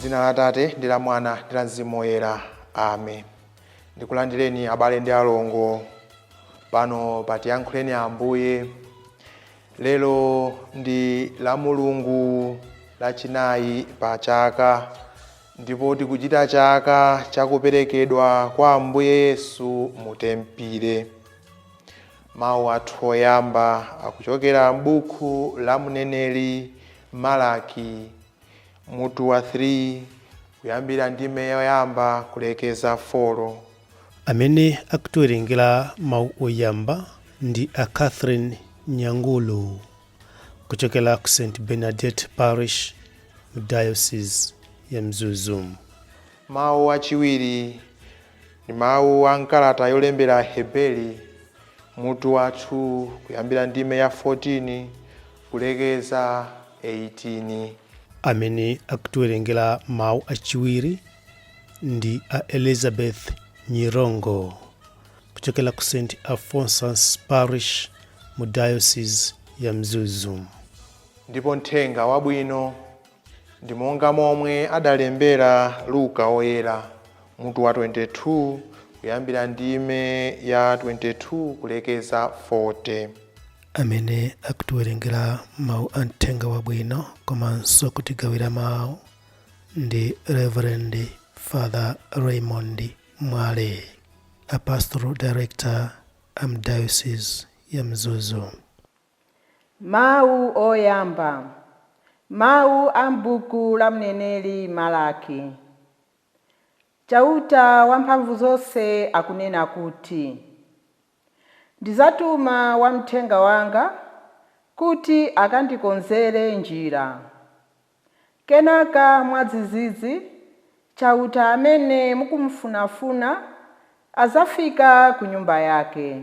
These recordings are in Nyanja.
Dzina la Atate ndi la Mwana ndi la Mzimu Woyera. Amen. Ndikulandireni abale ndi alongo pano patiyankhuleni Ambuye. Lero ndi la Mulungu lachinayi pa chaka, ndipo tikuchita chaka chakuperekedwa kwa Ambuye Yesu mutempere. Mawu athu oyamba akuchokera m'buku la mneneri Malaki mutu wa 3 kuyambira ndime yoyamba kulekeza 4. Amene akutiwerengera mawu oyamba ndi a Catherine Nyangulu kuchokera ku St Bernadette Parish mu Diocese ya Mzuzu. Mawu achiwiri ni mawu a nkalata yolembera Hebeli mutu wa 2 kuyambira ndime ya 14 kulekeza 18. Amene akutiwerengera mawu achiwiri ndi a Elizabeth Nyirongo kuchokera ku St Alphonsus Parish mu Diocese ya Mzuzu. Ndipo mthenga wabwino ndi monga momwe adalembera Luka oyera mutu wa 22 kuyambira ndime ya 22 kulekeza 40. Amene akutiwerengera mawu a mthenga wabwino komanso kutigawira mawu ndi Reverend Father Raymond Mwale, a Pastoral Director am Diocese ya Mzuzu. Mawu oyamba. Mawu a m'buku la mneneri Malaki. Chauta wamphamvu zonse akunena kuti, ndizatuma wamthenga wanga kuti akandikonzere njira. Kenaka mwadzidzidzi chauta amene mukumfunafuna azafika ku nyumba yake.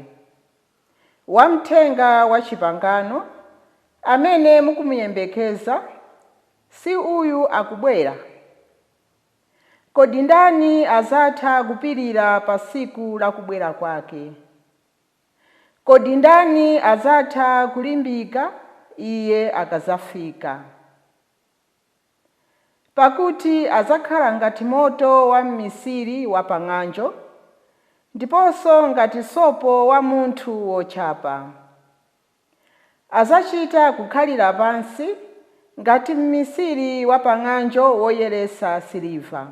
Wamthenga wa chipangano amene mukumuyembekeza si uyu akubwera? Kodi ndani azatha kupirira pa tsiku la kubwera kwake? Kodi ndani azatha kulimbika iye akazafika? Pakuti azakhala ngati moto wa m'misiri wa pang'anjo, ndiponso ngati sopo wa munthu wochapa. Azachita kukhalira pansi ngati m'misiri wa pang'anjo woyeretsa siliva,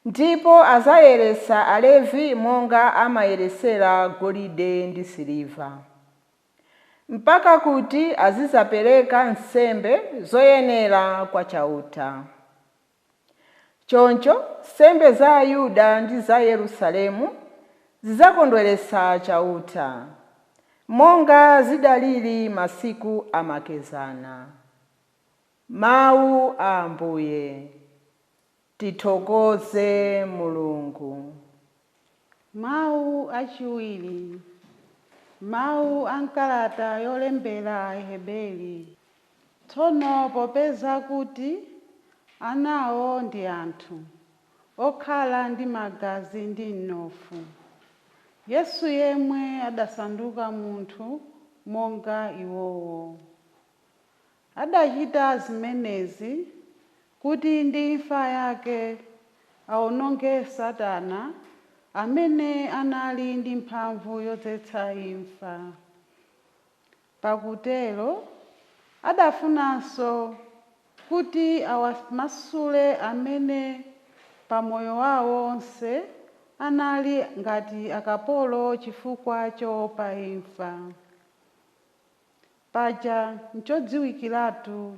ndipo azayeretsa Alevi monga amayeretsera golide ndi siliva, mpaka kuti azizapereka nsembe zoyenera kwa chauta. Choncho nsembe za Ayuda ndi za Yerusalemu zizakondweretsa chauta, monga zidalili masiku amakezana. Mawu a Ambuye. Tithokoze Mulungu. Mawu achiwiri. Mawu a nkalata yolembera Hebeli. Tsono popeza kuti anawo ndi anthu okhala ndi magazi ndi mnofu, Yesu yemwe adasanduka munthu monga iwowo. Adachita zimenezi kuti ndi imfa yake awononge Satana amene anali ndi mphamvu yodzetsa imfa. Pakutero adafunanso kuti awamasule amene pamoyo wawo onse anali ngati akapolo chifukwa choopa imfa. Paja nchodziwikiratu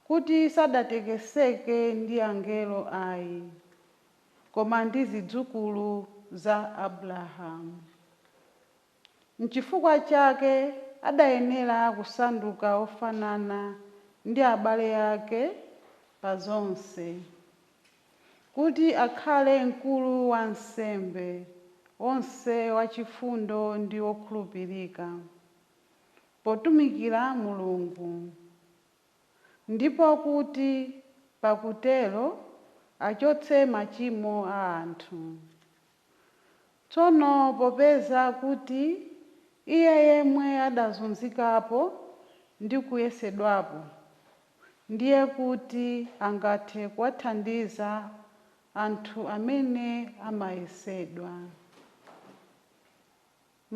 kuti sadatekeseke ndi angelo ayi, koma ndi zidzukulu za Abrahamu. N'chifukwa chake adayenera kusanduka ofanana ndi abale ake pa zonse, kuti akhale mkulu wa nsembe onse wachifundo ndi wokhulupirika, potumikira Mulungu, ndipo kuti pakutero achotse machimo a anthu. Tsono popeza kuti iye yemwe adazunzikapo ndi kuyesedwapo ndiye kuti angathe kuwathandiza anthu amene amayesedwa.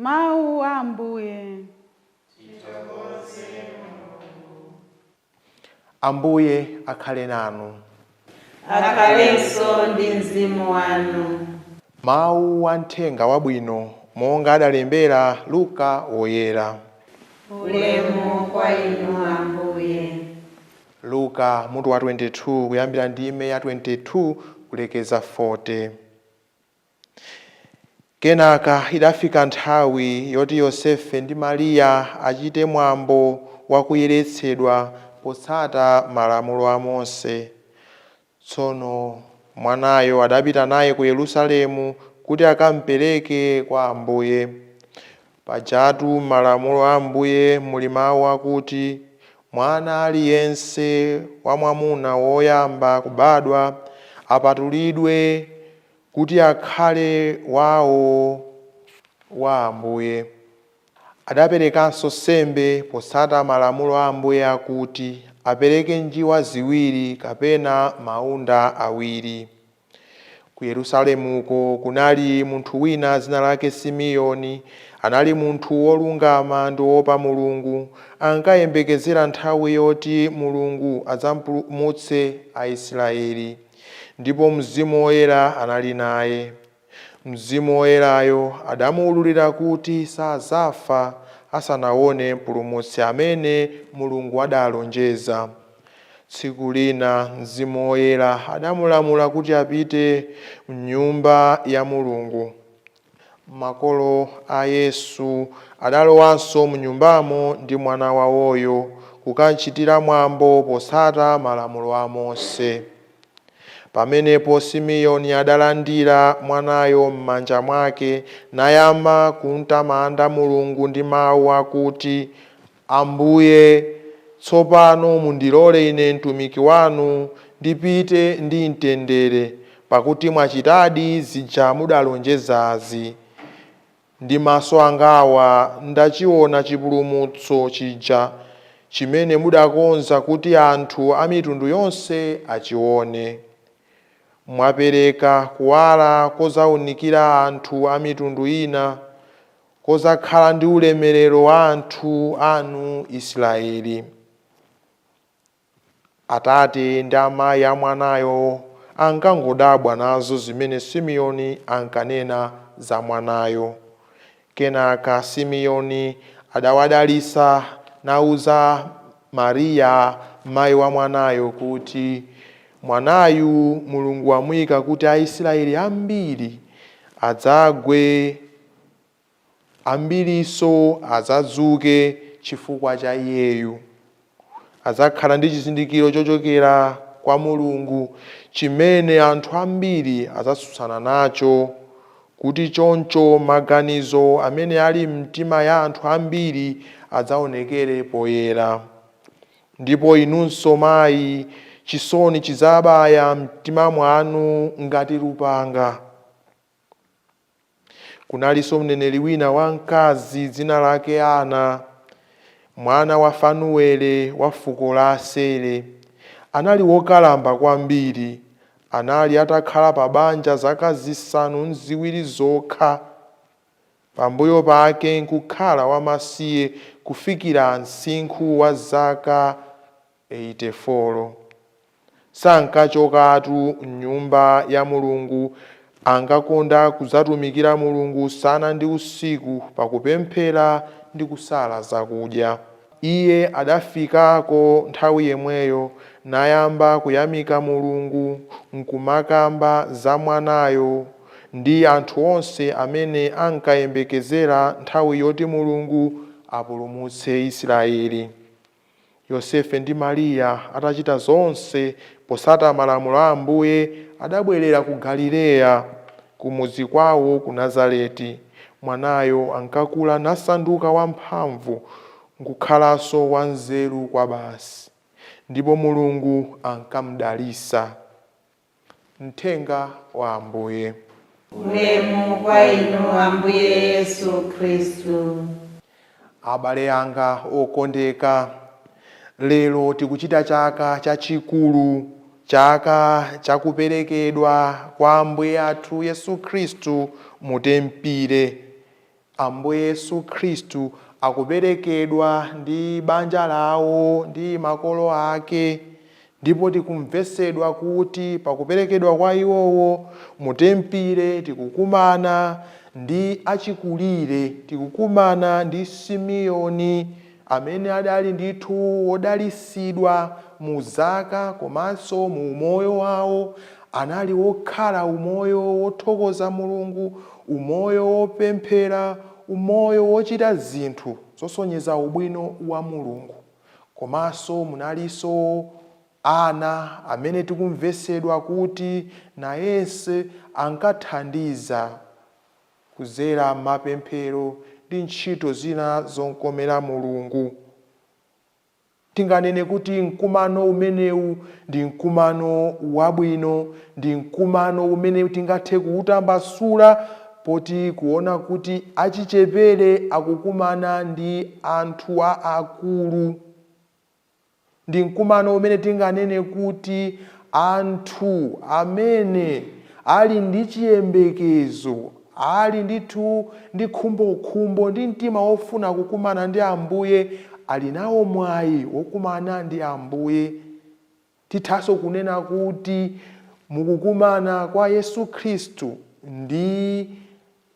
Mawu a Ambuye. Ambuye akhale nanu. Akhalenso ndi mzimu wanu. Mawu a Uthenga Wabwino monga adalembera Luka woyera. Ulemu kwa inu Ambuye. Luka mutu wa 22 kuyambira ndime ya 22 kulekeza 40. Kenaka idafika nthawi yoti Yosefe ndi Mariya achite mwambo wa kuyeretsedwa potsata malamulo a Mose. Tsono mwanayo adapita naye ku Yerusalemu kuti akampereke kwa Ambuye. Pajatu malamulo a Ambuye muli mawu akuti mwana aliyense wamwamuna woyamba kubadwa apatulidwe kuti akhale wawo wa Ambuye. Adaperekanso sembe potsata malamulo a Ambuye akuti apereke njiwa ziwiri kapena maunda awiri. Ku Yerusalemuko kunali munthu wina dzina lake Simeoni. Anali munthu wolungama ndi wopa Mulungu, ankayembekezera nthawi yoti Mulungu adzapulumutse Aisraeli, ndipo Mzimu Woyera anali naye. Mzimu Woyerayo adamuwululira kuti sazafa asanaone mpulumutsi amene Mulungu adalonjeza. Tsiku lina Mzimu Woyera adamulamula kuti apite m'nyumba ya Mulungu. Makolo a Yesu adalowanso m'nyumbamo ndi mwana wawoyo kukamchitira mwambo potsata malamulo a Mose. Pamenepo Simeoni adalandira mwanayo m'manja mwake nayamba kumtamanda Mulungu ndi mawu akuti, Ambuye, tsopano mundilole ine mtumiki wanu ndipite ndi mtendere, pakuti mwachitadi zija mudalonjezazi. Ndi maso angawa ndachiona chipulumutso chija chimene mudakonza kuti anthu a mitundu yonse achione. Mwapereka kuwala kozawunikira anthu a mitundu ina, kozakhala ndi ulemerero wa anthu anu Israeli. Atate ndi amayi a mwanayo ankangodabwa nazo zimene Simeoni ankanena za mwanayo. Kenaka Simeoni adawadalitsa nauza Mariya mayi wa mwanayo kuti mwanayu Mulungu wamuyika kuti Aisraeli ambiri adzagwe, ambirinso adzadzuke chifukwa cha iyeyu. Adzakhala ndi chizindikiro chochokera kwa Mulungu chimene anthu ambiri adzatsutsana nacho, kuti choncho maganizo amene ali mtima ya anthu ambiri adzaonekere poyera. Ndipo inunso mayi, chisoni chidzabaya mtima mwanu ngati lupanga. Kunalinso mneneri wina wamkazi dzina lake Ana, mwana wa Fanuele wa fuko la Asere. Anali wokalamba kwambiri. Anali atakhala pa banja zaka zisanu ziwiri zokha. Pambuyo pake nkukhala wamasiye kufikira msinkhu wa zaka 84. Sankachokatu m'nyumba ya Mulungu, ankakonda kudzatumikira Mulungu usana ndi usiku pakupemphera ndi kusala zakudya. Iye adafikako nthawi yemweyo nayamba kuyamika Mulungu nkumakamba za mwanayo ndi anthu onse amene ankayembekezera nthawi yoti Mulungu apulumutse Israeli. Yosefe ndi Mariya atachita zonse potsata malamulo a Ambuye, adabwerera ku Galileya, kumudzi kwawo ku Nazareti. Mwanayo ankakula nasanduka wamphamvu, nkukhalanso wanzeru kwa basi, ndipo Mulungu ankamudalitsa. Uthenga wa Ambuye. Ulemu kwa inu Ambuye Yesu Khristu. Abale anga okondeka, Lero tikuchita chaka chachikulu, chaka chakuperekedwa kwa Ambuye athu Yesu Khristu mutempire. Ambuye Yesu Khristu akuperekedwa ndi banja lawo ndi makolo ake, ndipo tikumvesedwa kuti pakuperekedwa kwa iwowo mutempire tikukumana ndi achikulire, tikukumana ndi Simeoni amene adali ndithu wodalisidwa mu zaka komanso mu umoyo wawo. Anali wokhala umoyo wothokoza Mulungu, umoyo wopemphera, umoyo wochita zinthu zosonyeza ubwino wa Mulungu. Komanso munalinso ana amene tikumvesedwa kuti nayense ankathandiza kudzera mapemphero ndi ntchito zina zonkomera Mulungu. Tinganene kuti mkumano umenewu ndi mkumano wabwino, ndi mkumano umene tingathe kuutambasula poti kuona kuti achichepere akukumana ndi anthu akulu. Ndi mkumano umene tinganene kuti anthu amene ali ndi chiyembekezo, ali ndithu ndi khumbokhumbo ndi mtima wofuna kukumana ndi Ambuye, ali nawo mwayi wokumana ndi Ambuye. Tithanso kunena kuti mukukumana kwa Yesu Khristu ndi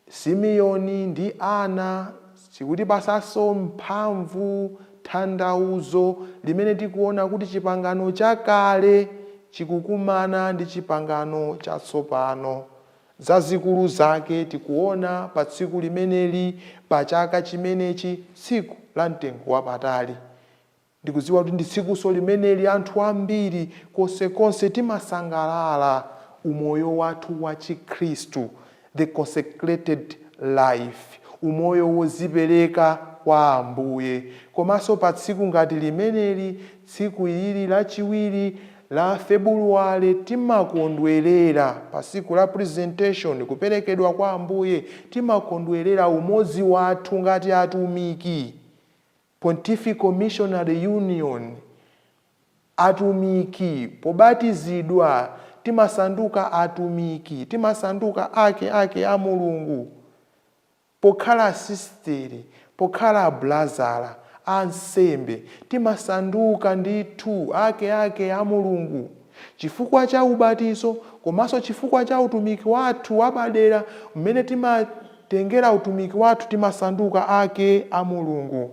Simeoni ndi Ana sikutipasanso mphamvu, tanthauzo limene tikuona kuti chipangano chakale chikukumana ndi chipangano chatsopano. Zazikulu zake tikuona pa tsiku limeneli, pa chaka chimenechi, tsiku la mtengo wapatali. Ndikudziwa kuti ndi tsikuso limeneli anthu ambiri konsekonse timasangalala umoyo wathu wa Chikhristu, the consecrated life, umoyo wozipereka kwa Ambuye. Komanso pa tsiku ngati limeneli, tsiku ili lachiwiri la Februwale, timakondwerera pa tsiku la presentation, kuperekedwa kwa Ambuye, timakondwerera umodzi wathu ngati atumiki, Pontifical Missionary Union. Atumiki pobatizidwa timasanduka atumiki, timasanduka ake a Mulungu. Pokhala asisteri, pokhala blazara, ansembe, timasanduka ndithu ake a Mulungu. Chifukwa cha ubatizo, komanso chifukwa cha utumiki wathu wapadera, mmene timatengera utumiki wathu timasanduka ake a Mulungu.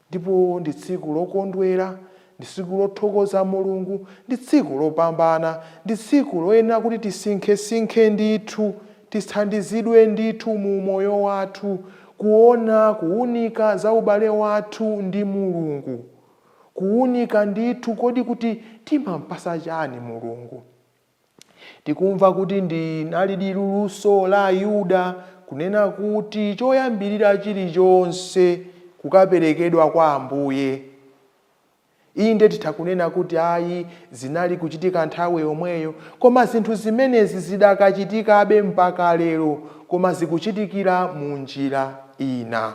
Ndipo ndi tsiku lokondwera, ndi tsiku lothokoza Mulungu, ndi tsiku lopambana, ndi tsiku loyenera kuti tisinkhesinkhe ndithu, tithandizidwe ndithu mu moyo wathu, kuona kuunika za ubale wathu ndi Mulungu. Kuunika ndithu kodi kuti timampasa chani Mulungu. Tikumva kuti ndinali luluso la Yuda kunena kuti choyambirira chilichonse kukaperekedwa kwa Ambuye. Inde titakunena kuti ayi zinali kuchitika nthawi yomweyo, koma zinthu zimenezi zidakachitikabe mpaka lero, koma zikuchitikira mu njira ina.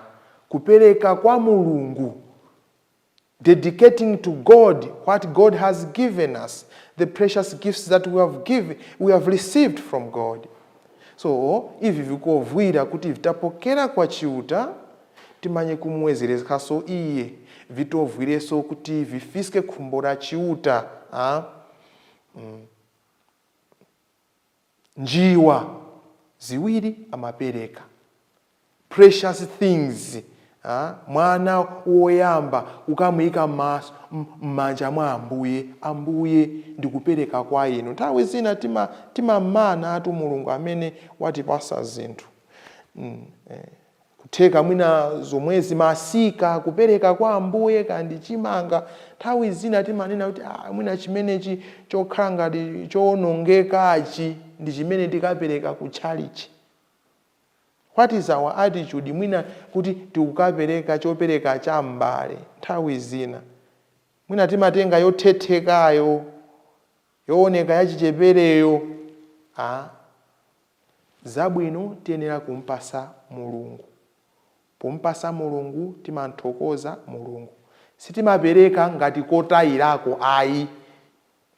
Kupereka kwa Mulungu, dedicating to God what God has given us, the precious gifts that we have received from God. So ivi vikovwira kuti vitapokera kwa chiuta, timanye kumwezerekaso iye, vitovwireso kuti vifiske khumbo la chiuta. Njiwa ziwiri amapereka, precious things, mwana woyamba ukamuyika m'manja mwa Ambuye. Ambuye ndikupereka kwa inu. Nthawi zina timamana atu Mulungu amene watipasa zinthu. Kutheka mwina zomwezi masika kupereka kwa Ambuye kandi chimanga. Nthawi zina timanena kuti mwina chimenechi chokhala ngati chowonongekachi ndi chimene tikapereka ku chalichi. What is our attitude? Mwina kuti tikukapereka chopereka cha mbale. Nthawi zina mwina timatenga yothethekayo, yooneka yachichepereyo. Zabwino tiyenera kumpasa Mulungu. Pompasa Mulungu timanthokoza Mulungu. sitimapereka ngati kotayirako ayi.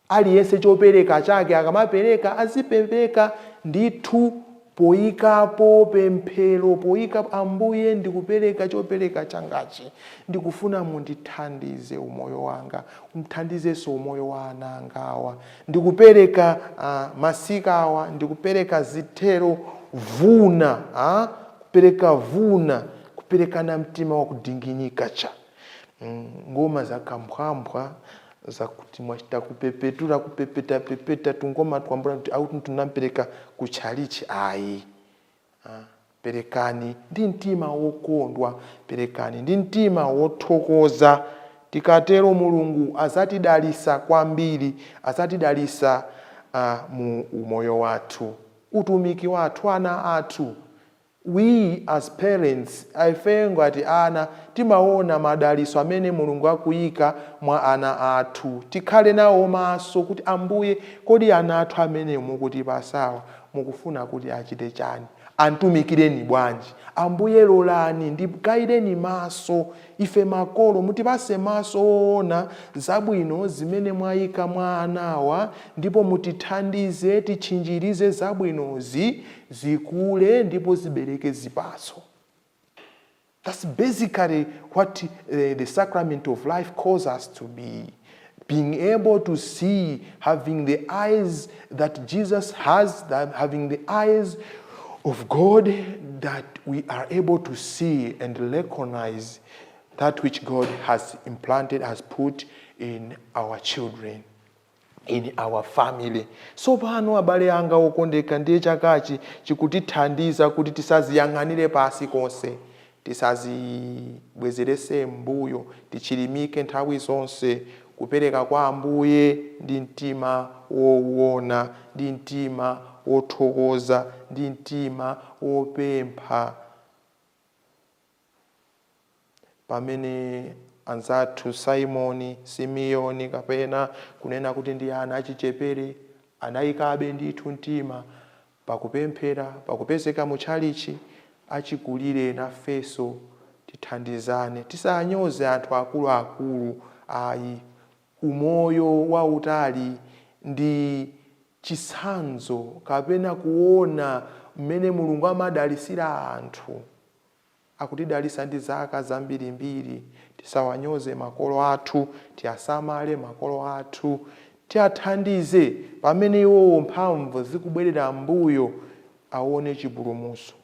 Aliyense chopereka chake akamapereka azipereka ndithu poyikapo pemphero, poyika Ambuye ndikupereka chopereka changachi, ndikufuna mundithandize umoyo wanga, mthandizenso umoyo wa ana angawa, ndikupereka masikawa, ndikupereka zithero vuna, kupereka vuna, kupereka na mtima wa kudinginyika cha. Ngoma za kamphwamphwa zakuti mwachita kupepetura kupepeta tungoma twambula kuti au tunampereka kuchalichi ayi. Perekani ndi mtima wokondwa, perekani ndi mtima wothokoza. Tikatero Mulungu azatidalisa kwambiri, azatidalisa mu umoyo wathu, utumiki wathu, ana athu. We as parents, ife ngati ana timaona madaliso amene Mulungu akuyika mwa ana athu. Tikhale nawo maso kuti Ambuye kodi ana athu amene mukutipasawa mukufuna kuti achite chani, antumikireni bwanji. Ambuye lolani ndikayireni maso, ife makolo mutipase maso ona zabwino zimene mwayika mwa anawa, ndipo mutithandize tichinjirize zabwinozi zikule ndipo zibereke zipaso. That's basically what the sacrament of life calls us to be. Being able to see, having the eyes that Jesus has, having the eyes of God, that we are able to see and recognize that which God has implanted, has put in our children, in our family. So pano abale anga okondeka ndiye chakachi chikutithandiza kuti tisaziyang'anire pasi konse, tisazibwezerese mbuyo, tichilimike nthawi zonse kupereka kwa Ambuye ndi mtima wowona, ndi mtima wothokoza, ndi mtima wopempha. Pamene anzathu Simoni, Simeoni kapena kunena kuti ndi ana achichepere anayikabe ndithu mtima pakupemphera, pakupezeka muchalichi, achikulire nafeso tithandizane, tisanyoze anthu akuluakulu ayi. Umoyo wautali ndi chisanzo kapena kuona mmene Mulungu amadalisira anthu. Akutidalisa ndi zaka zambirimbiri, tisawanyoze makolo athu, tiasamale makolo athu, tiathandize pamene iwowo mphamvu zikubwerera mbuyo aone chipulumutso.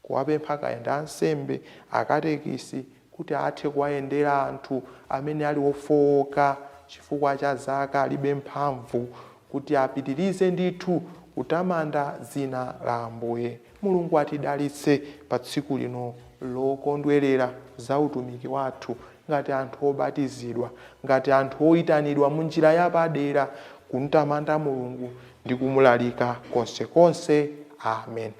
Kuwapempha kayenda ansembe, akatekisi, kuti athe kuwayendera anthu amene ali ofowoka chifukwa cha zaka, alibe mphamvu, kuti apitirize ndithu kutamanda dzina la Ambuye. Mulungu atidalitse pa tsiku lino lokondwerera za utumiki wathu ngati anthu obatizidwa, ngati anthu oyitanidwa mu njira yapadera kumtamanda Mulungu ndi kumulalika konsekonse. Amen.